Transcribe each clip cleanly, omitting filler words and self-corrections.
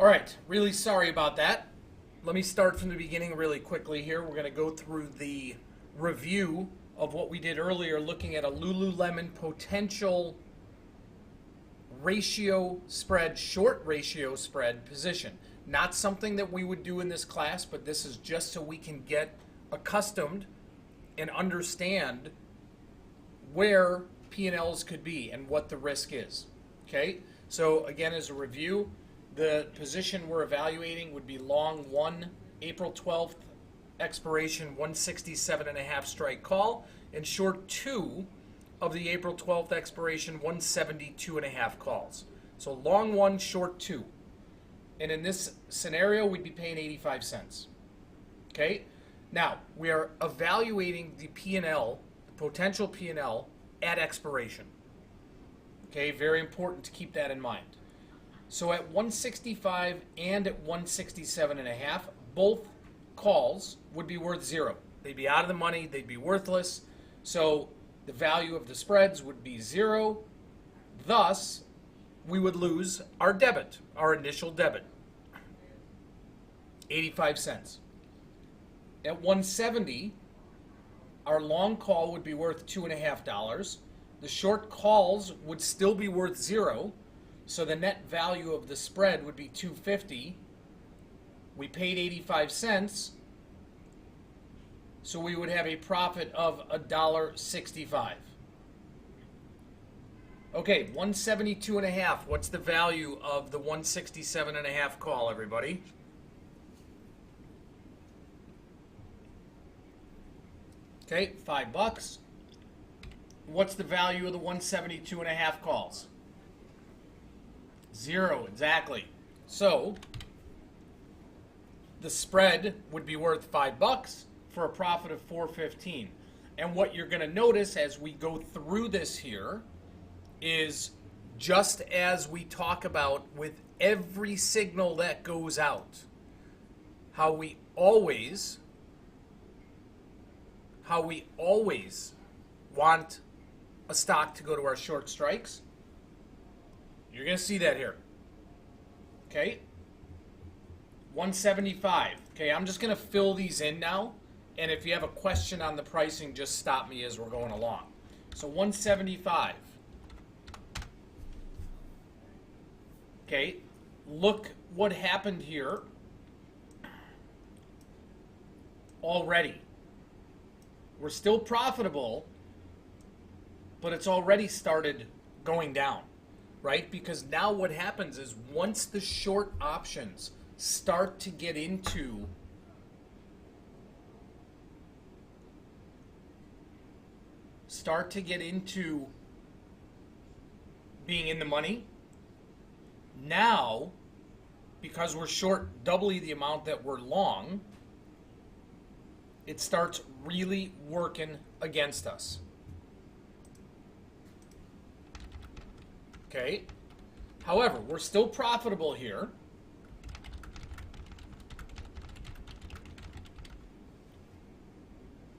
All right, really sorry about that. Let me start from the beginning really quickly here. We're going to go through the review of what we did earlier, looking at a Lululemon potential ratio spread, short ratio spread position. Not something that we would do in this class, but this is just so we can get accustomed and understand where P&Ls could be and what the risk is. Okay, so again, as a review, the position we're evaluating would be long 1, April 12th expiration, 167.5 strike call, and short 2 of the April 12th expiration, 172.5 calls. So long 1, short 2. And in this scenario, we'd be paying 85 cents. Okay? Now, we are evaluating the P&L, the potential P&L at expiration. Okay, very important to keep that in mind. So at 165 and at 167.5, both calls would be worth 0. They'd be out of the money, they'd be worthless. So the value of the spreads would be 0. Thus, we would lose our debit, our initial debit, 85 cents. At 170, our long call would be worth $2.50. The short calls would still be worth 0. So the net value of the spread would be $2.50. We paid 85 cents. So we would have a profit of $1.65. Okay, 172.5. What's the value of the 167.5 call, everybody? Okay, $5. What's the value of the 172.5 calls? 0, exactly. So the spread would be worth $5 for a profit of $4.15. And what you're going to notice as we go through this here is, just as we talk about with every signal that goes out, how we always want a stock to go to our short strikes. You're going to see that here. Okay? 175. Okay, I'm just going to fill these in now. And if you have a question on the pricing, just stop me as we're going along. So 175. Okay, look what happened here already. We're still profitable, but it's already started going down, right? Because now what happens is, once the short options start to get into being in the money, now, because we're short doubly the amount that we're long, it starts really working against us. Okay. However, we're still profitable here.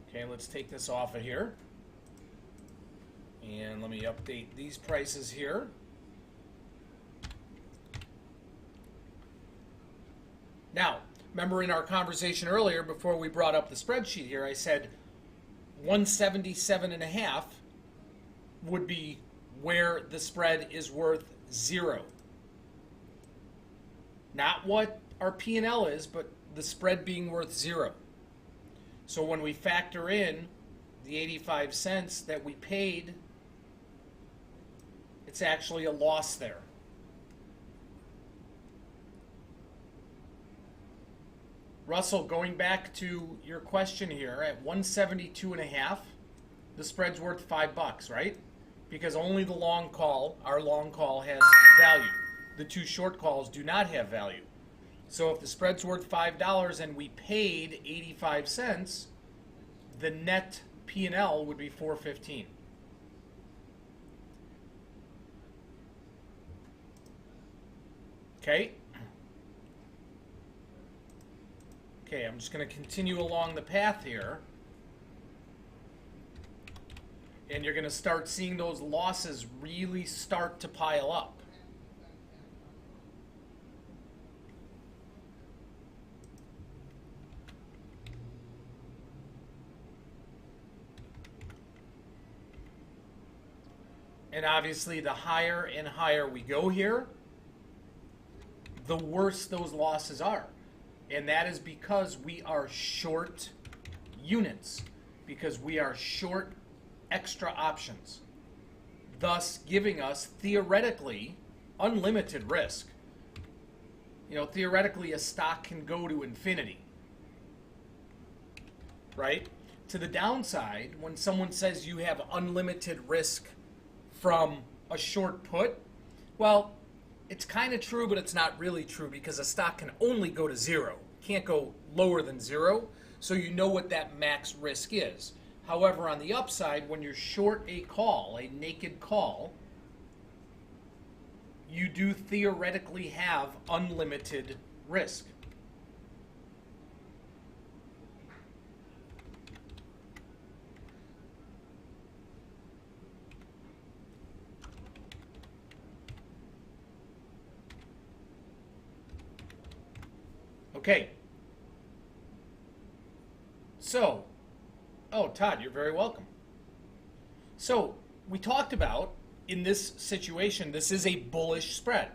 Okay, let's take this off of here. And let me update these prices here. Now, remember in our conversation earlier, before we brought up the spreadsheet here, I said 177.5 would be where the spread is worth 0. Not what our P&L is, but the spread being worth 0. So when we factor in the 85 cents that we paid, it's actually a loss there. Russell, going back to your question here, at 172.5, the spread's worth $5, right? Because only the long call, our long call, has value. The two short calls do not have value. So if the spread's worth $5 and we paid 85 cents, the net P&L would be $4.15. Okay? Okay, I'm just going to continue along the path here. And you're going to start seeing those losses really start to pile up. And obviously, the higher and higher we go here, the worse those losses are. And that is because we are short units, because we are short extra options, thus giving us theoretically unlimited risk. You know, theoretically, a stock can go to infinity, right? To the downside, when someone says you have unlimited risk from a short put, well, it's kind of true, but it's not really true, because a stock can only go to zero. It can't go lower than zero, so you know what that max risk is. However, on the upside, when you're short a call, a naked call, you do theoretically have unlimited risk. Okay. So, oh, Todd, you're very welcome. So, we talked about, in this situation, this is a bullish spread.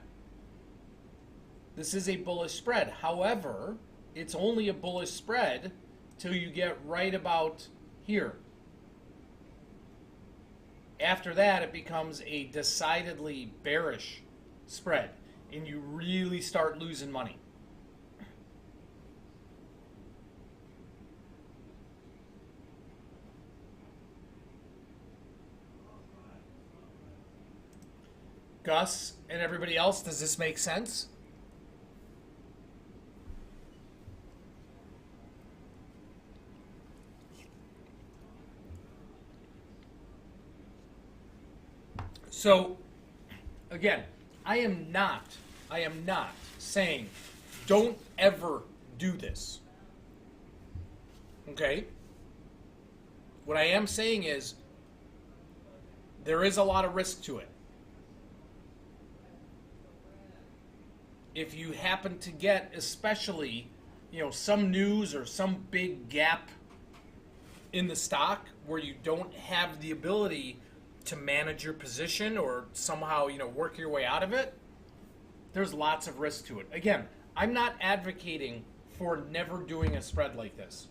This is a bullish spread. However, it's only a bullish spread till you get right about here. After that, it becomes a decidedly bearish spread, and you really start losing money. Gus and everybody else, does this make sense? So, again, I am not saying don't ever do this. Okay? What I am saying is there is a lot of risk to it. If you happen to get, especially, some news or some big gap in the stock where you don't have the ability to manage your position or somehow, work your way out of it, there's lots of risk to it. Again, I'm not advocating for never doing a spread like this.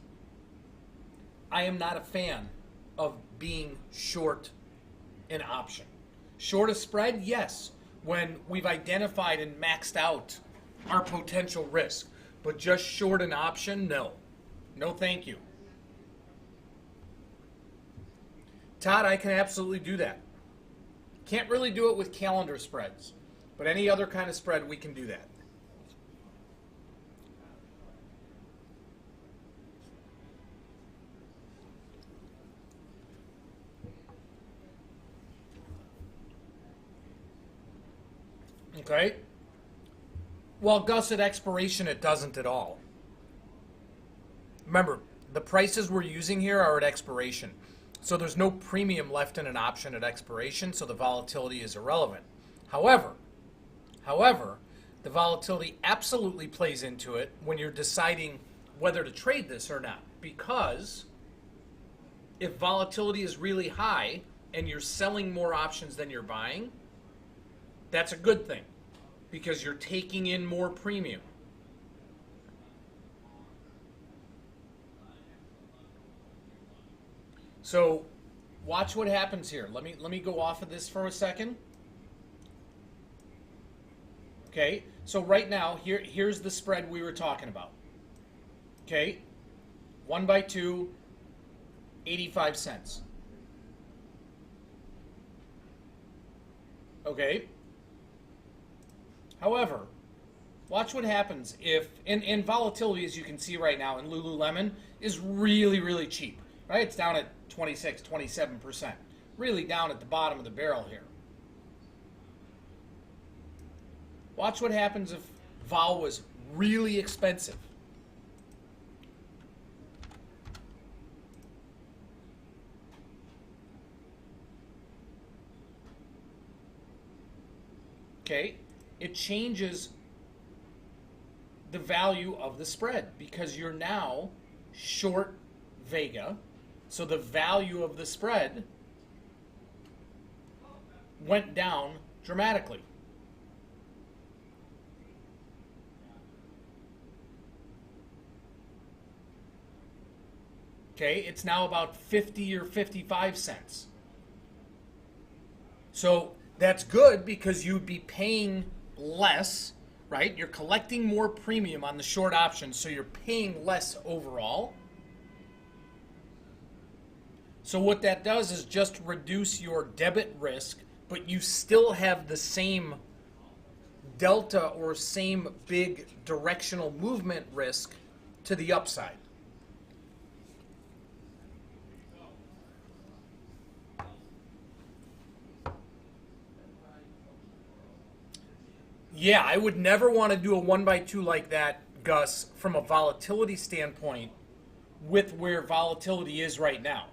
I am not a fan of being short an option. Short a spread, yes, when we've identified and maxed out our potential risk. But just short an option, no. No, thank you. Todd, I can absolutely do that. Can't really do it with calendar spreads, but any other kind of spread, we can do that. Okay? Well, Gus, at expiration, it doesn't at all. Remember, the prices we're using here are at expiration. So there's no premium left in an option at expiration, so the volatility is irrelevant. However, the volatility absolutely plays into it when you're deciding whether to trade this or not. Because if volatility is really high and you're selling more options than you're buying, that's a good thing, because you're taking in more premium. So watch what happens here. Let me go off of this for a second. Okay, so right now, here's the spread we were talking about. Okay, 1 by 2, 85 cents. Okay. However, watch what happens if, and volatility, as you can see right now in Lululemon, is really, really cheap, right? It's down at 26, 27%. Really down at the bottom of the barrel here. Watch what happens if vol was really expensive. Okay, it changes the value of the spread because you're now short Vega. So the value of the spread went down dramatically. Okay, it's now about 50 or 55 cents. So that's good because you'd be paying less, right? You're collecting more premium on the short options, so you're paying less overall. So what that does is just reduce your debit risk, but you still have the same delta or same big directional movement risk to the upside. Yeah, I would never want to do a 1x2 like that, Gus, from a volatility standpoint with where volatility is right now.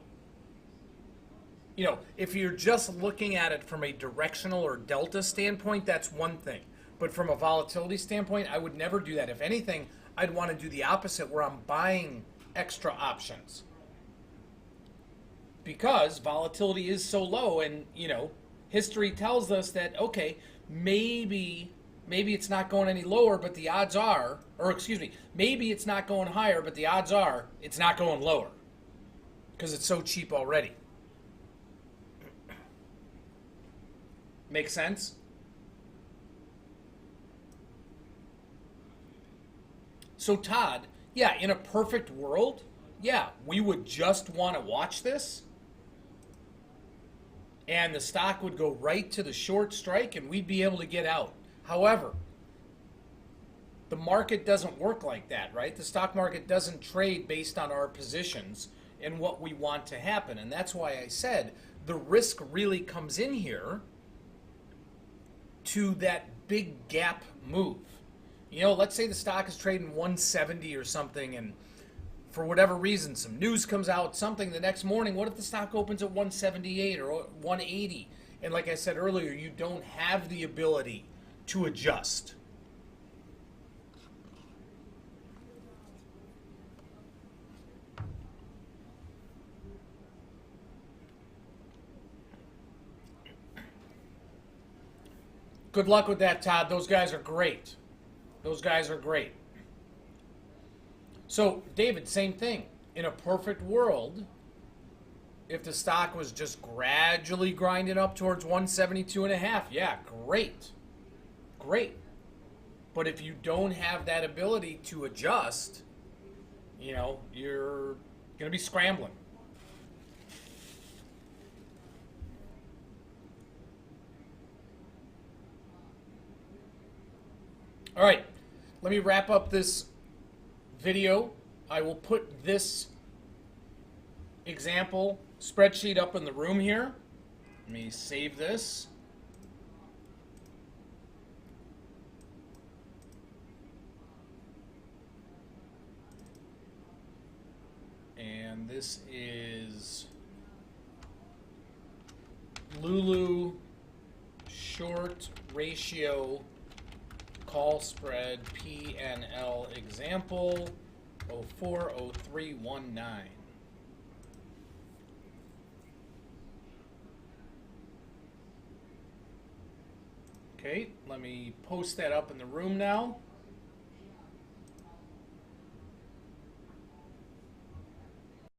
You know, if you're just looking at it from a directional or delta standpoint, that's one thing. But from a volatility standpoint, I would never do that. If anything, I'd want to do the opposite where I'm buying extra options. Because volatility is so low and, you know, history tells us that, okay, maybe it's not going any lower, but the odds are, or excuse me, maybe it's not going higher, but the odds are it's not going lower because it's so cheap already. Make sense? So Todd, yeah, in a perfect world, yeah, we would just want to watch this and the stock would go right to the short strike and we'd be able to get out. However, the market doesn't work like that, right? The stock market doesn't trade based on our positions and what we want to happen. And that's why I said the risk really comes in here to that big gap move. You know, let's say the stock is trading 170 or something and for whatever reason, some news comes out, something the next morning, what if the stock opens at 178 or 180? And like I said earlier, you don't have the ability to adjust. Good luck with that, Todd. Those guys are great. Those guys are great. So, David, same thing. In a perfect world, if the stock was just gradually grinding up towards 172.5, yeah, great. Great. But if you don't have that ability to adjust, you know, you're going to be scrambling. All right, let me wrap up this video. I will put this example spreadsheet up in the room here. Let me save this. And this is Lulu short ratio call spread PNL example 040319. Okay, let me post that up in the room now.